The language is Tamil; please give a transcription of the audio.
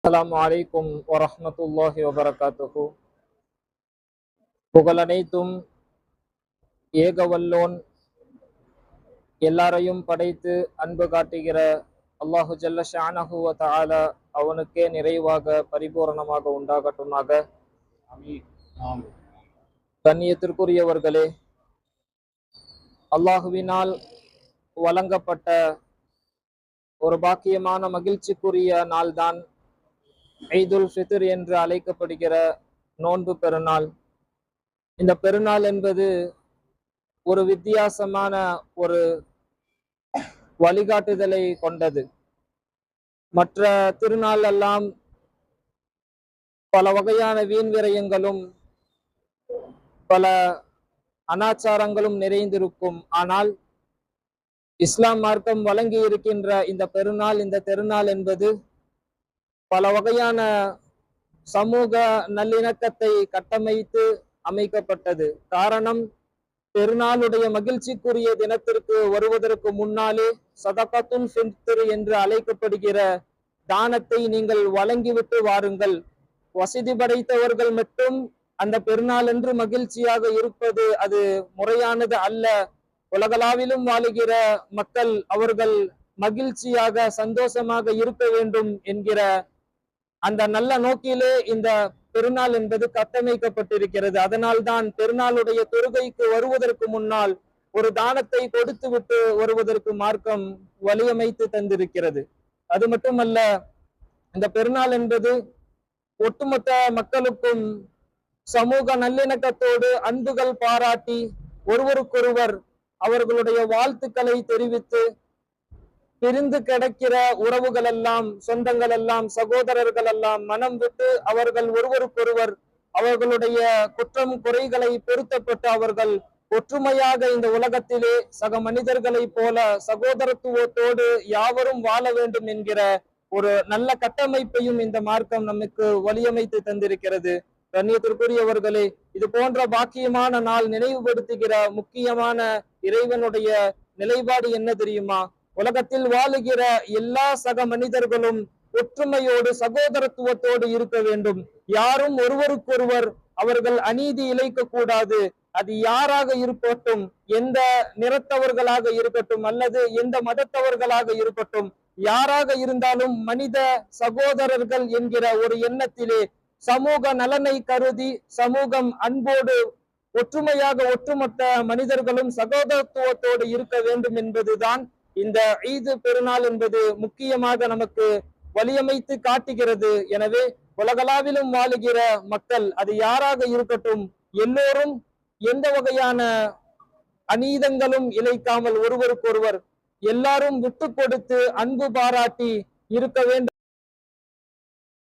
அஸ்ஸலாமு அலைக்கும் வரஹ்மத்துல்லாஹி வபரகாத்துஹு. புகழனைத்தும் ஏகவல்லோன் எல்லாரையும் படைத்து அன்பு காட்டுகிற அல்லாஹு ஜல்ல ஷானஹு வ தஆலா அவனுக்கே நிறைவாக பரிபூரணமாக உண்டாகட்டுமாக. கண்ணியத்திற்குரியவர்களே, அல்லாஹுவினால் வழங்கப்பட்ட ஒரு பாக்கியமான மகிழ்ச்சிக்குரிய நாள்தான் ஈதுல் ஃபித்ர் என்று அழைக்கப்படுகிற நோன்பு பெருநாள். இந்த பெருநாள் என்பது ஒரு வித்தியாசமான ஒரு வழிகாட்டுதலை கொண்டது. மற்ற திருநாள் எல்லாம் பல வகையான வீண் விரயங்களும் பல அனாச்சாரங்களும் நிறைந்திருக்கும். ஆனால் இஸ்லாம் மார்க்கம் வழங்கி இருக்கின்ற இந்த பெருநாள், இந்த திருநாள் என்பது பல வகையான சமூக நல்லிணக்கத்தை கட்டமைத்து அமைக்கப்பட்டது. காரணம், பெருநாளுடைய மகிழ்ச்சிக்குரிய தினத்திற்கு வருவதற்கு முன்னாலே சதகத்துல் ஃபித்ர் என்று அழைக்கப்படுகிற தானத்தை நீங்கள் வழங்கிவிட்டு வாருங்கள். வசதி படைத்தவர்கள் மட்டும் அந்த பெருநாள் என்று மகிழ்ச்சியாக இருப்பது அது முறையானது அல்ல. உலகளாவிலும் வாழுகிற மக்கள் அவர்கள் மகிழ்ச்சியாக சந்தோஷமாக இருக்க வேண்டும் என்கிற அந்த நல்ல நோக்கிலே இந்த பெருநாள் என்பது கட்டமைக்கப்பட்டிருக்கிறது. அதனால்தான் பெருநாளுடைய தொழுகைக்கு வருவதற்கு முன்னால் ஒரு தானத்தை கொடுத்து விட்டு வருவதற்கு மார்க்கம் வழியமைத்து தந்திருக்கிறது. அது மட்டுமல்ல, இந்த பெருநாள் என்பது ஒட்டுமொத்த மக்களுக்கும் சமூக நல்லிணக்கத்தோடு அன்புகள் பாராட்டி ஒருவருக்கொருவர் அவர்களுடைய வாழ்த்துக்களை தெரிவித்து பிரிந்து கிடக்கிற உறவுகள் எல்லாம், சொந்தங்கள் எல்லாம், சகோதரர்கள் எல்லாம் மனம் விட்டு அவர்கள் ஒருவருக்கொருவர் அவர்களுடைய குற்றம் குறைகளை பொருத்தப்பட்டு அவர்கள் ஒற்றுமையாக இந்த உலகத்திலே சக மனிதர்களை போல சகோதரத்துவத்தோடு யாவரும் வாழ வேண்டும் என்கிற ஒரு நல்ல கட்டமைப்பையும் இந்த மார்க்கம் நமக்கு வழியமைத்து தந்திருக்கிறது. கண்ணியத்திற்குரியவர்களே, இது போன்ற பாக்கியமான நாள் நினைவுபடுத்துகிற முக்கியமான இறைவனுடைய நிலைப்பாடு என்ன தெரியுமா? உலகத்தில் வாழுகிற எல்லா சக மனிதர்களும் ஒற்றுமையோடு சகோதரத்துவத்தோடு இருக்க வேண்டும். யாரும் ஒருவருக்கொருவர் அவர்கள் அநீதி இழைக்க கூடாது. அது யாராக இருக்கட்டும், எந்த நிறத்தவர்களாக இருக்கட்டும் அல்லது எந்த மதத்தவர்களாக இருக்கட்டும், யாராக இருந்தாலும் மனித சகோதரர்கள் என்கிற ஒரு எண்ணத்திலே சமூக நலனை கருதி சமூகம் அன்போடு ஒற்றுமையாக ஒட்டுமொத்த மனிதர்களும் சகோதரத்துவத்தோடு இருக்க வேண்டும் என்பதுதான் இந்த ஈது பெருநாள் என்பது முக்கியமாக நமக்கு வழியமைத்து காட்டுகிறது. எனவே உலகளாவிலும் வாழுகிற மக்கள் அது யாராக இருக்கட்டும், எல்லோரும் எந்த வகையான அநீதங்களும் இழைக்காமல் ஒருவருக்கொருவர் எல்லாரும் விட்டு கொடுத்து அன்பு பாராட்டி இருக்க வேண்டும்.